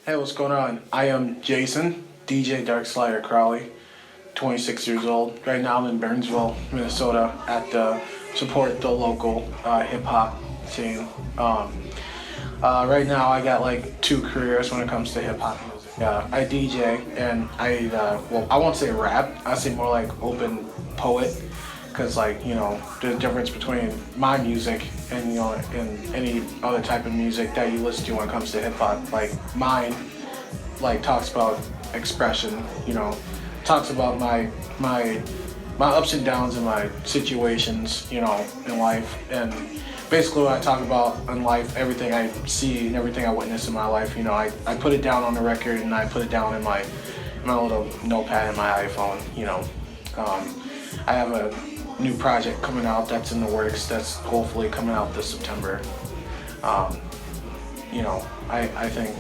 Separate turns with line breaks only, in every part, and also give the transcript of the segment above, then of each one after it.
Hey, what's going on? I am Jason, DJ Darkslider Crowley, 26 years old. Right now I'm in Burnsville, Minnesota at the support the local hip hop scene. Right now I got like two careers when it comes to hip hop music. I DJ and I won't say rap, I say more like open poet. Cause like there's a difference between my music and and any other type of music that you listen to when it comes to hip hop. Like mine, like talks about expression. Talks about my ups and downs and my situations. In life, and basically what I talk about in life, everything I see and everything I witness in my life. I put it down on the record and I put it down in my little notepad in my iPhone. I have a new project coming out that's in the works that's hopefully coming out this September. I think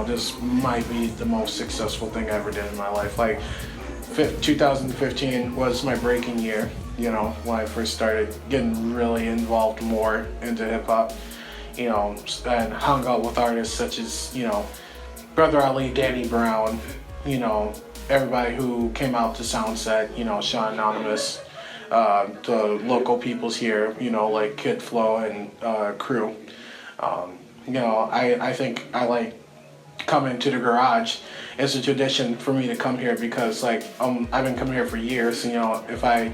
this might be the most successful thing I ever did in my life. Like 2015 was my breaking year, when I first started getting really involved more into hip hop, and hung out with artists such as, Brother Ali, Danny Brown, everybody who came out to Soundset, Sean Anonymous, the local peoples here, like Kid Flow and Crew. I think I like coming to the garage. It's a tradition for me to come here because I've been coming here for years. If I'd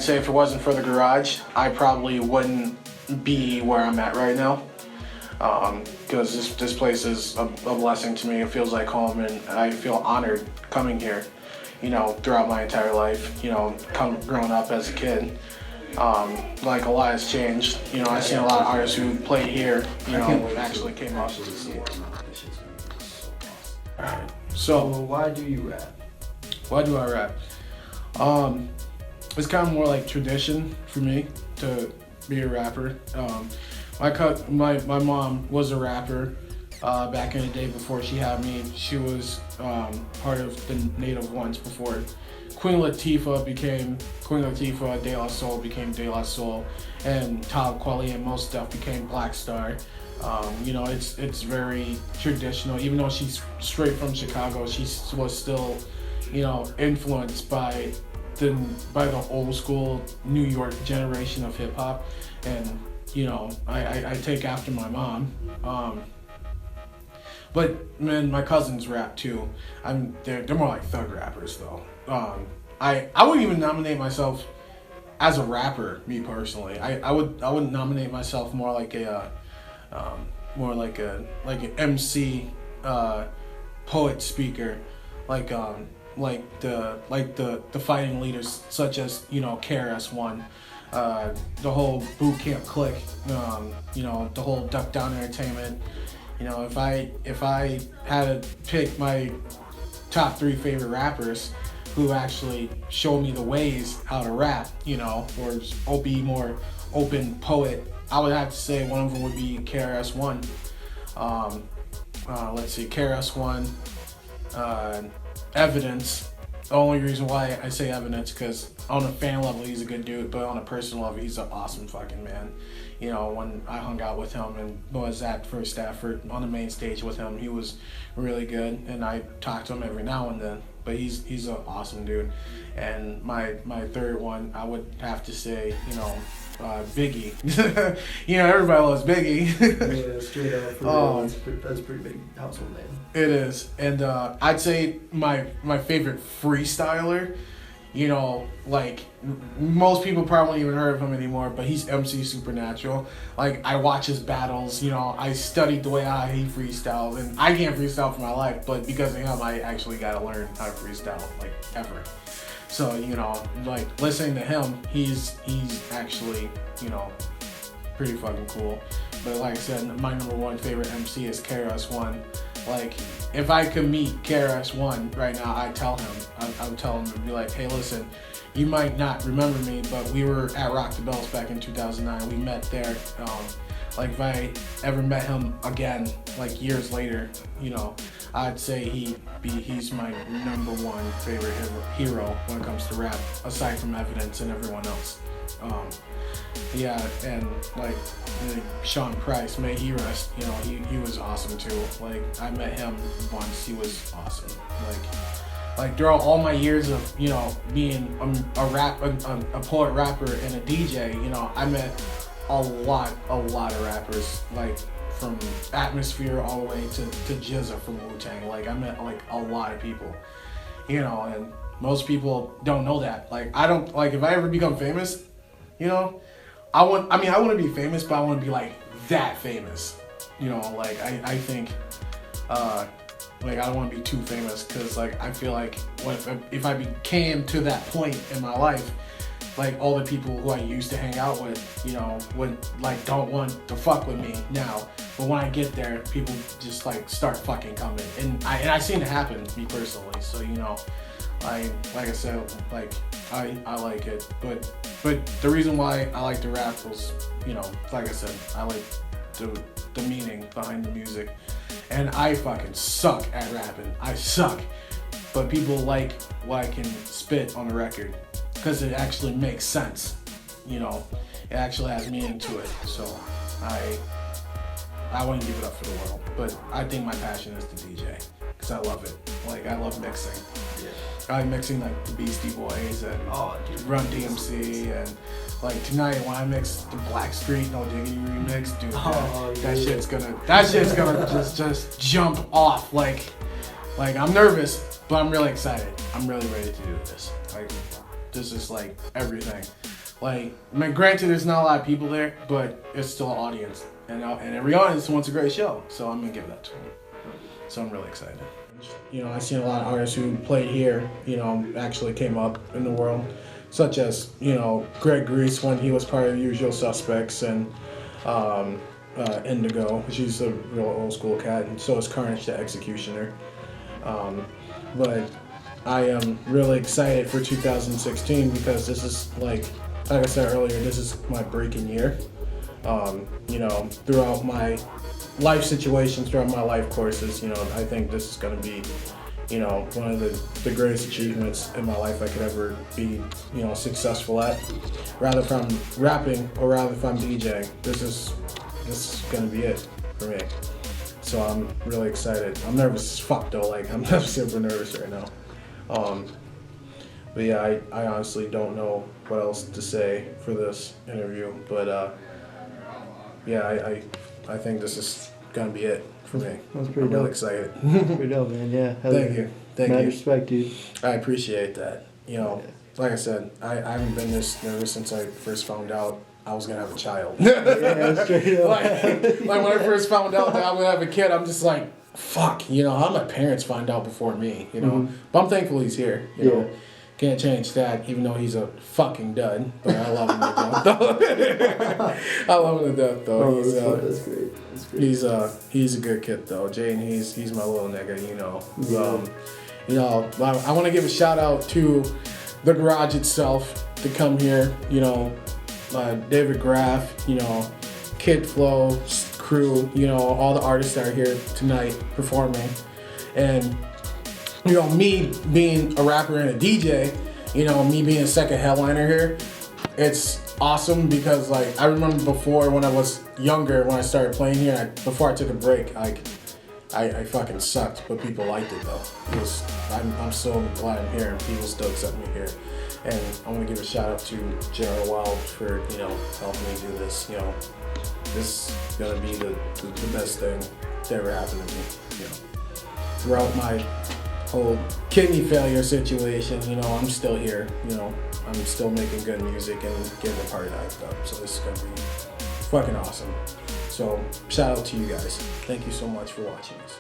say if it wasn't for the garage, I probably wouldn't be where I'm at right now. Because this place is a blessing to me. It feels like home, and I feel honored coming here. Throughout my entire life, growing up as a kid. Like a lot has changed. I've seen a lot of artists who played here, actually came out to see it. Alright, so
why do you rap?
Why do I rap? It's kind of more like tradition for me to be a rapper. My mom was a rapper back in the day before she had me. She was part of the Native Ones before Queen Latifah became Queen Latifah, De La Soul became De La Soul, and Talib Kweli and Mos Def became Black Star. It's very traditional. Even though she's straight from Chicago, she was still, influenced by the old school New York generation of hip hop, and I take after my mom. But man, my cousins rap too. They're more like thug rappers though. I wouldn't even nominate myself as a rapper, me personally. I would nominate myself more like an MC, poet speaker, like the fighting leaders such as KRS-One, the whole boot camp clique, the whole Duck Down Entertainment. If I had to pick my top 3 favorite rappers who actually show me the ways how to rap, or be more open poet, I would have to say one of them would be KRS-One. Let's see, KRS-One, Evidence. The only reason why I say Evidence because on a fan level he's a good dude, but on a personal level he's an awesome fucking man. When I hung out with him and was at First Stafford on the main stage with him, he was really good, and I talk to him every now and then. But he's an awesome dude. And my third one, I would have to say, Biggie. Everybody loves Biggie.
Yeah, straight up. That's a pretty big household name.
It is, and I'd say my favorite freestyler. Like most people probably even heard of him anymore, but he's MC Supernatural. Like I watch his battles, I studied the way how he freestyles, and I can't freestyle for my life, but because of him, I actually got to learn how to freestyle, like ever. So like listening to him, he's actually pretty fucking cool. But like I said, my number one favorite MC is KRS-One. Like, if I could meet KRS-One right now, I'd tell him. I would tell him to be like, hey, listen, you might not remember me, but we were at Rock the Bells back in 2009. We met there. Like, if I ever met him again, like years later, I'd say he's my number one favorite hero when it comes to rap, aside from Evidence and everyone else. Yeah, and like Sean Price, may he rest. You know, he was awesome too. Like I met him once. He was awesome. Like throughout all my years of being a poet rapper and a DJ, I met a lot of rappers, like from Atmosphere all the way to Jizza from Wu-Tang. Like I met like a lot of people, and most people don't know that. Like I don't, like if I ever become famous, I want to be famous, but I want to be like that famous. Like I think like I don't want to be too famous, because like I feel like if I became to that point in my life, like all the people who I used to hang out with, would like don't want to fuck with me now. But when I get there, people just like start fucking coming, and I seen it happen to me personally. So like I said, like I like it, but the reason why I like to rap was, like I said, I like the meaning behind the music, and I fucking suck at rapping. I suck, but people like what I can spit on the record, because it actually makes sense. It actually has meaning to it. So I wouldn't give it up for the world, but I think my passion is to DJ, because I love it. Like I love mixing.
Yeah.
I like mixing like the Beastie Boys and Run DMC, and like tonight when I mix the Blackstreet No Diggity remix, dude, that shit's gonna just jump off. Like I'm nervous, but I'm really excited. I'm really ready to do this. Like this is like everything. Like granted, there's not a lot of people there, but it's still an audience, and every audience wants a great show, so I'm gonna give that to them. So I'm really excited. I've seen a lot of artists who played here, actually came up in the world, such as, Greg Grease when he was part of the Usual Suspects, and Indigo, she's a real old school cat, and so is Carnage the Executioner. But I am really excited for 2016, because this is like I said earlier, this is my breaking year. Throughout my life situations, throughout my life courses, I think this is going to be, one of the greatest achievements in my life I could ever be, successful at. Rather if I'm rapping or rather if I'm DJing, this is going to be it for me. So I'm really excited. I'm nervous as fuck though, like I'm super nervous right now. But yeah, I honestly don't know what else to say for this interview, but yeah, I think this is gonna be it for me.
That's pretty
I'm
dope.
really excited.
Pretty dope, man. Yeah.
Thank you.
Mad respect, dude.
I appreciate that. Like I said, I haven't been this nervous since I first found out I was gonna have a child.
Yeah, straight up.
like when I first found out that I would have a kid, I'm just like, fuck. How my parents find out before me.
Mm-hmm.
But I'm thankful he's here. Can't change that, even though he's a fucking dud. But I love him to death, though. I love him to death, though.
Oh, that's great. That's great.
He's a good kid, though. Jane, he's my little nigga,
Yeah.
I want to give a shout out to the garage itself to come here. David Graff, Kid Flow crew, all the artists that are here tonight performing, and. Me being a rapper and a DJ, me being a second headliner here, it's awesome because like I remember before when I was younger, when I started playing here, before I took a break, I fucking sucked, but people liked it though. I'm so glad I'm here and people still accept me here. And I want to give a shout out to General Wild for helping me do this. This is gonna be the best thing that ever happened to me. Throughout my whole kidney failure situation, I'm still here, I'm still making good music and getting the party hyped up. So this is gonna be fucking awesome. So shout out to you guys. Thank you so much for watching this.